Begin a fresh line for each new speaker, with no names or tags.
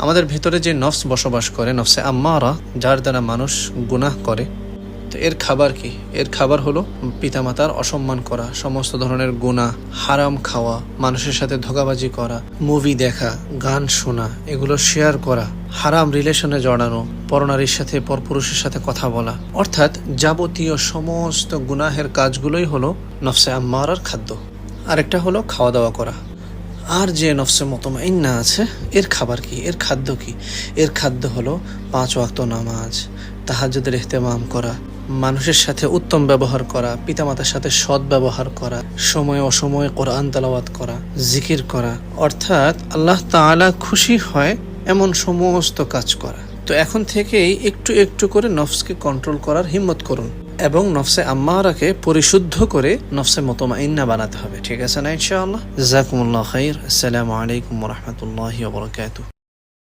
আমাদের ভেতরে যে নফস বসবাস করে, নফসে আম্মারা, যার দ্বারা মানুষ গুনাহ করে, তো এর খাবার কি? এর খাবার হলো পিতামাতার অসম্মান করা, সমস্ত ধরনের গুনাহ, হারাম খাওয়া, মানুষের সাথে ধোঁকাবাজি করা, মুভি দেখা, গান শোনা, এগুলো শেয়ার করা, হারাম রিলেশনে জড়ানো, পরনারীর সাথে পরপুরুষের সাথে কথা বলা, অর্থাৎ যাবতীয় সমস্ত গুনাহের কাজগুলোই হলো নফসে আম্মারার খাদ্য। আরেকটা হলো খাওয়া দাওয়া করা। আর যে নফসে মুতমাইন্না আছে, এর খাবার কি? এর খাদ্য কি? এর খাদ্য হলো 5 ওয়াক্ত নামাজ, তাহাজ্জুদের ইহতিমাম করা, মানুষের সাথে উত্তম ব্যবহার করা, পিতামাতার সাথে সৎ ব্যবহার করা, সময় অসময়ে কোরআন তেলাওয়াত করা, জিকির করা, অর্থাৎ আল্লাহ তাআলা খুশি হয় এমন সমস্ত কাজ করা। তো এখন থেকেই একটু একটু করে নফসকে কন্ট্রোল করার হিম্মত করুন এবং নফসে আম্মারাকে পরিশুদ্ধ করে নফসে মুতমাইন্না বানাতে হবে। ঠিক আছে না ইনশাআল্লাহ? জাযাকুমুল্লাহু খাইর। আসসালামু আলাইকুম ওয়া রাহমাতুল্লাহি ওয়া বারাকাতুহু।